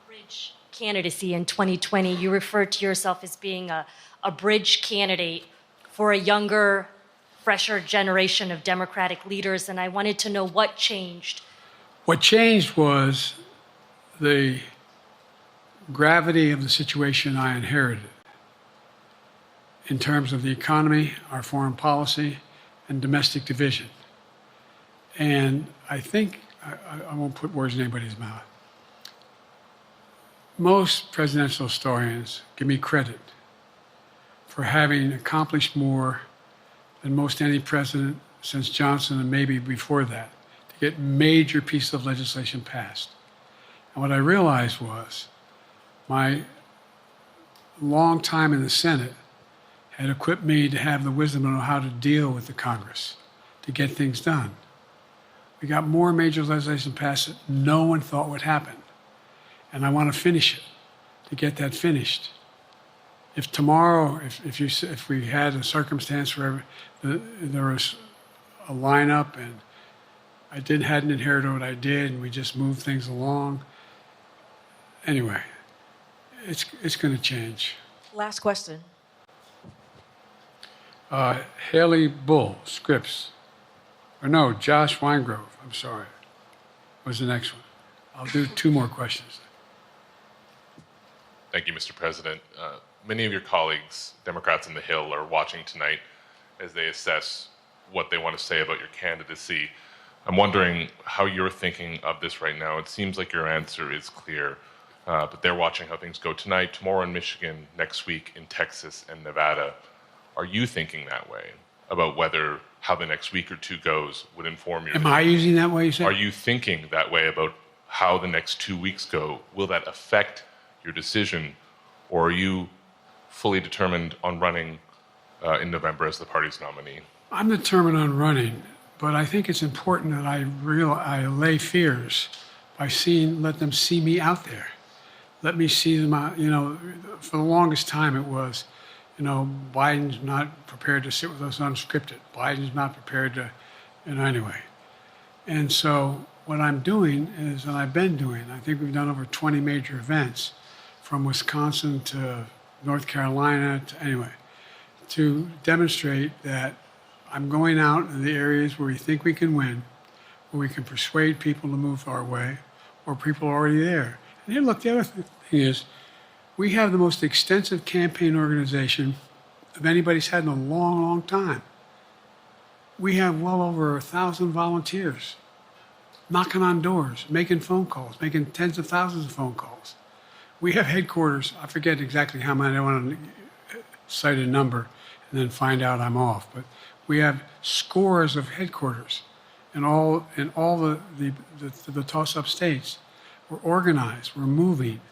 Bridge candidacy in 2020. You referred to yourself as being a bridge candidate for a younger, fresher generation of Democratic leaders, and I wanted to know what changed. What changed was the gravity of the situation I inherited in terms of the economy, our foreign policy, and domestic division. And I think, I won't put words in anybody's mouth, most presidential historians give me credit for having accomplished more than most any president since Johnson and maybe before that to get major pieces of legislation passed. And what I realized was my long time in the Senate had equipped me to have the wisdom to know how to deal with the Congress to get things done. We got more major legislation passed that no one thought would happen. And I want to finish it, to get that finished. If tomorrow, if we had a circumstance where there was a lineup and I hadn't inherited what I did and we just moved things along, anyway, it's going to change. Last question. Haley Bull, Scripps. Or no, Josh Weingrove, I'm sorry, was the next one. I'll do 2 more questions. Thank you, Mr. President. Many of your colleagues, Democrats on the Hill, are watching tonight as they assess what they want to say about your candidacy. I'm wondering how you're thinking of this right now. It seems like your answer is clear, but they're watching how things go tonight, tomorrow in Michigan, next week in Texas and Nevada. Are you thinking that way about how the next week or 2 goes would inform your Am I using that way, you said? Are you thinking that way about how the next 2 weeks go? Will that affect your decision, or are you fully determined on running in November as the party's nominee? I'm determined on running, but I think it's important that I allay fears by let them see me out there. Let me see them out. For the longest time it was, Biden's not prepared to sit with us unscripted. Biden's not prepared to, anyway. And so what I'm doing is, and I've been doing, I think we've done over 20 major events from Wisconsin to North Carolina, to demonstrate that I'm going out in the areas where we think we can win, where we can persuade people to move our way, or people are already there. And here, look, the other thing is, we have the most extensive campaign organization of anybody's had in a long, long time. We have well over 1,000 volunteers knocking on doors, making phone calls, making tens of thousands of phone calls. We have headquarters, I forget exactly how many, I don't want to cite a number and then find out I'm off, but we have scores of headquarters in all the toss-up states. We're organized, we're moving,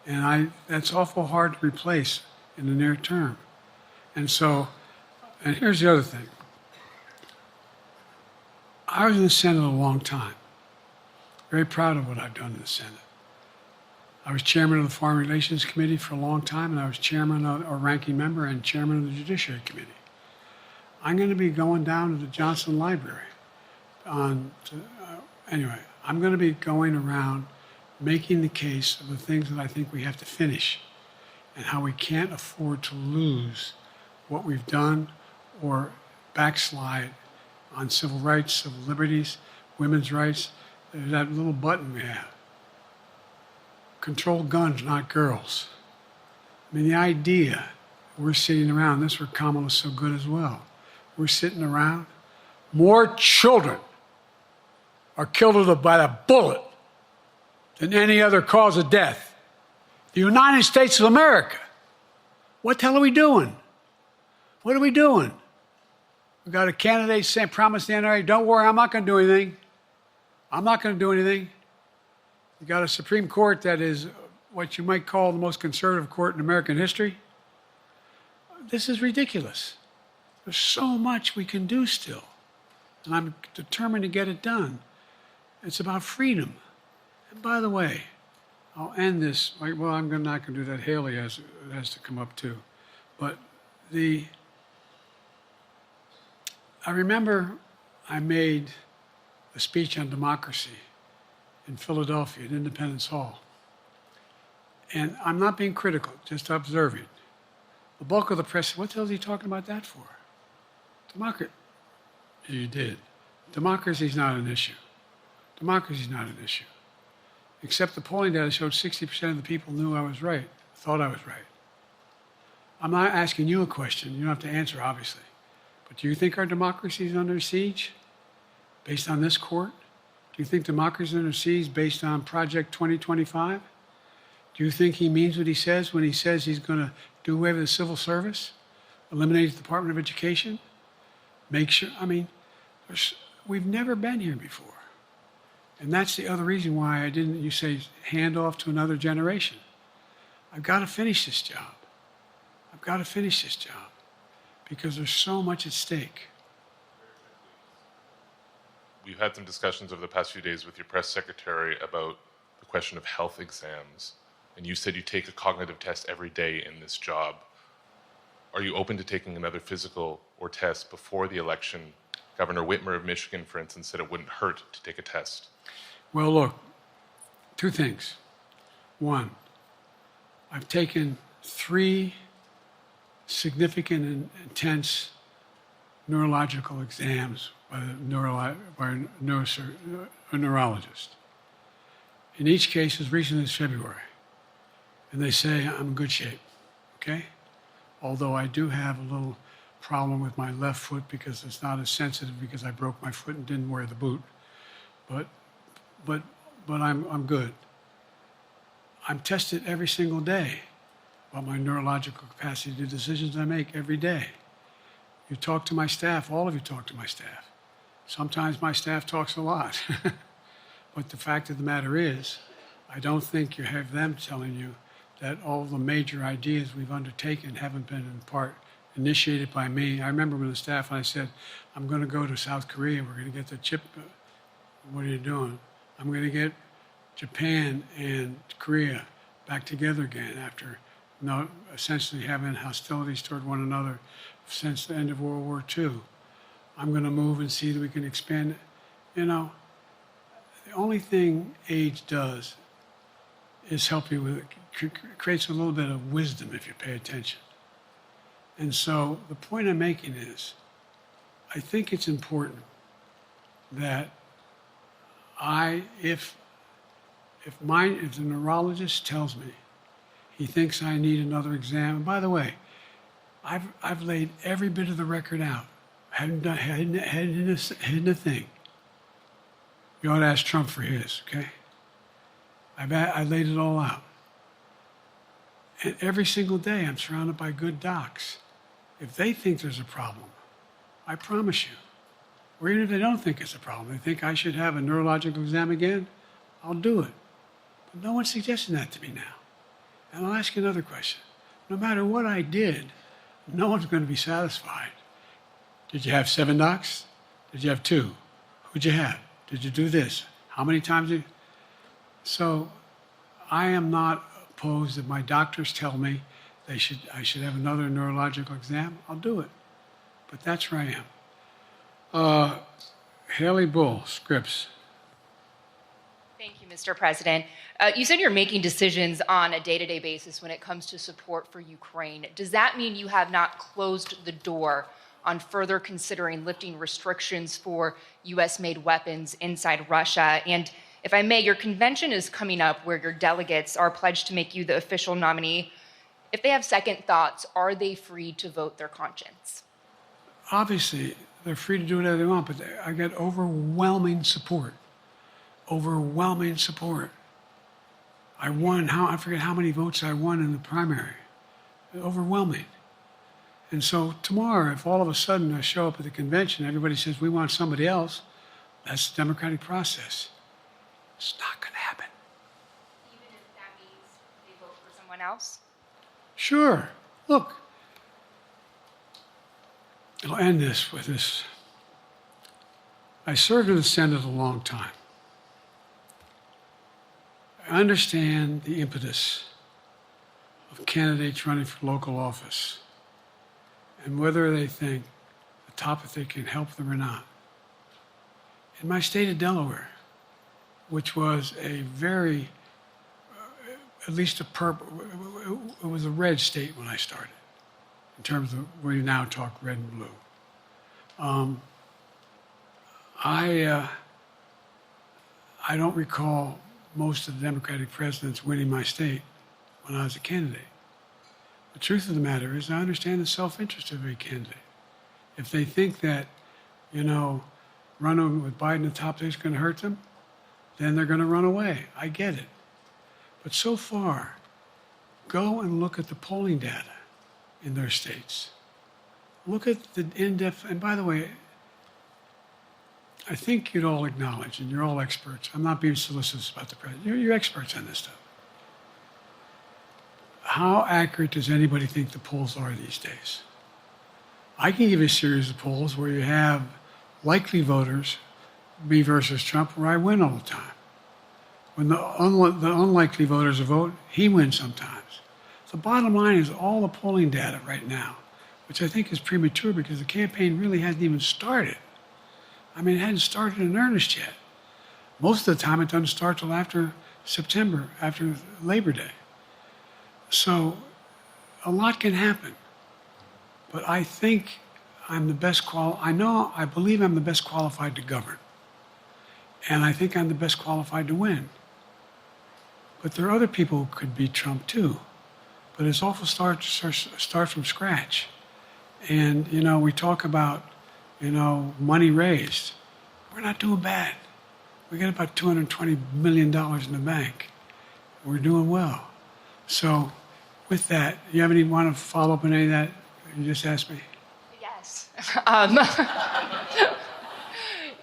and that's awful hard to replace in the near term. And here's the other thing. I was in the Senate a long time. Very proud of what I've done in the Senate. I was chairman of the Foreign Relations Committee for a long time, and I was chairman or ranking member and chairman of the Judiciary Committee. I'm going to be going down to the Johnson Library. Anyway, I'm going to be going around making the case of the things that I think we have to finish and how we can't afford to lose what we've done or backslide on civil rights, civil liberties, women's rights. There's that little button we have. Control guns, not girls. I mean, the idea we're sitting around, this is where Kamala's so good as well. We're sitting around. More children are killed by the bullet than any other cause of death. The United States of America. What the hell are we doing? What are we doing? We got a candidate saying, promise the NRA, don't worry, I'm not going to do anything. I'm not going to do anything. You got a Supreme Court that is what you might call the most conservative court in American history. This is ridiculous. There's so much we can do still, and I'm determined to get it done. It's about freedom. And by the way, I'll end this. Well, I'm not going to do that. Haley has to come up too. But I remember I made a speech on democracy in Philadelphia at Independence Hall. And I'm not being critical, just observing. The bulk of the press said, what the hell is he talking about that for? Democracy. You did. Democracy is not an issue. Democracy is not an issue. Except the polling data showed 60% of the people knew I was right, thought I was right. I'm not asking you a question. You don't have to answer, obviously. But do you think our democracy is under siege based on this court? Do you think democracy is under siege based on Project 2025? Do you think he means what he says when he says he's going to do away with the civil service, eliminate the Department of Education, make sure, we've never been here before. And that's the other reason why you say, hand off to another generation. I've got to finish this job. I've got to finish this job because there's so much at stake. We've had some discussions over the past few days with your press secretary about the question of health exams. And you said you take a cognitive test every day in this job. Are you open to taking another physical or test before the election? Governor Whitmer of Michigan, for instance, said it wouldn't hurt to take a test. Well, look, two things. One, I've taken 3 significant and intense neurological exams by a neurologist. In each case, as recently as February. And they say I'm in good shape, okay? Although I do have a little problem with my left foot because it's not as sensitive because I broke my foot and didn't wear the boot. But I'm good. I'm tested every single day about my neurological capacity to do decisions I make every day. You talk to my staff, all of you talk to my staff. Sometimes my staff talks a lot. But the fact of the matter is, I don't think you have them telling you that all the major ideas we've undertaken haven't been in part initiated by me. I remember when the staff and I said, I'm going to go to South Korea, we're going to get the chip. What are you doing? I'm going to get Japan and Korea back together again after essentially having hostilities toward one another since the end of World War II. I'm going to move and see that we can expand. The only thing age does is help you with, creates a little bit of wisdom if you pay attention. And so the point I'm making is, I think it's important that if the neurologist tells me he thinks I need another exam, and by the way, I've laid every bit of the record out, hadn't hidden a thing. You ought to ask Trump for his, okay? I laid it all out. And every single day I'm surrounded by good docs. If they think there's a problem, I promise you, or even if they don't think it's a problem, they think I should have a neurological exam again, I'll do it. But no one's suggesting that to me now. And I'll ask you another question. No matter what I did, no one's going to be satisfied. Did you have 7 docs? Did you have 2? Who'd you have? Did you do this? How many times did you? So I am not opposed if my doctors tell me I should have another neurological exam, I'll do it. But that's where I am. Haley Bull, Scripps. Thank you, Mr. President. You said you're making decisions on a day-to-day basis when it comes to support for Ukraine. Does that mean you have not closed the door on further considering lifting restrictions for U.S.-made weapons inside Russia? And if I may, your convention is coming up where your delegates are pledged to make you the official nominee. If they have second thoughts, are they free to vote their conscience? Obviously, they're free to do whatever they want, but I get overwhelming support. Overwhelming support. I won, I forget how many votes I won in the primary. Overwhelming. And so tomorrow, if all of a sudden I show up at the convention, everybody says, we want somebody else, that's the democratic process. It's not going to happen. Even if that means they vote for someone else? Sure. Look, I'll end this with this. I served in the Senate a long time. I understand the impetus of candidates running for local office and whether they think the topic they can help them or not. In my state of Delaware, which was a very, at least a purple, it was a red state when I started, in terms of where you now talk red and blue. I don't recall most of the Democratic presidents winning my state when I was a candidate. The truth of the matter is, I understand the self-interest of every candidate. If they think that, running with Biden at the top is going to hurt them, then they're going to run away. I get it. But so far, go and look at the polling data in their states. Look at the in-depth, and by the way, I think you'd all acknowledge, and you're all experts. I'm not being solicitous about the president. You're experts on this stuff. How accurate does anybody think the polls are these days? I can give you a series of polls where you have likely voters, me versus Trump, where I win all the time. When the unlikely voters vote, he wins sometimes. The bottom line is all the polling data right now, which I think is premature because the campaign really hasn't even started. I mean, it hadn't started in earnest yet. Most of the time, it doesn't start till after September, after Labor Day. So a lot can happen. But I think I'm the best I believe I'm the best qualified to govern. And I think I'm the best qualified to win. But there are other people who could beat Trump too. But it's awful start from scratch. And, we talk about, money raised. We're not doing bad. We got about $220 million in the bank. We're doing well. So with that, you want to follow up on any of that you just asked me? Yes.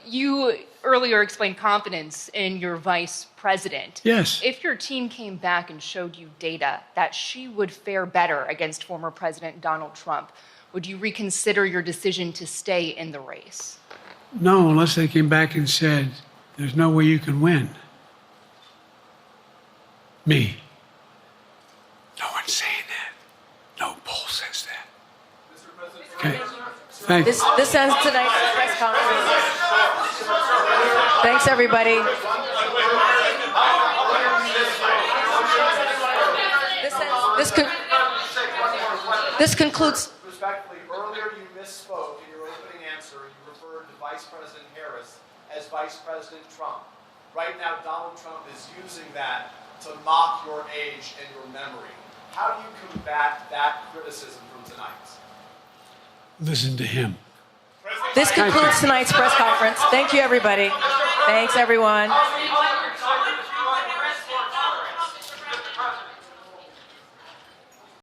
You earlier explained confidence in your vice president. Yes. If your team came back and showed you data that she would fare better against former President Donald Trump, would you reconsider your decision to stay in the race? No, unless they came back and said, there's no way you can win. Me. No one's saying that. No poll says that. Okay. Thanks. This ends tonight's press conference. Thanks, everybody. This concludes. Respectfully, earlier you misspoke in your opening answer. You referred to Vice President Harris as Vice President Trump. Right now, Donald Trump is using that to mock your age and your memory. How do you combat that criticism from tonight? Listen to him. This concludes tonight's press conference. Thank you, everybody. Thanks, everyone.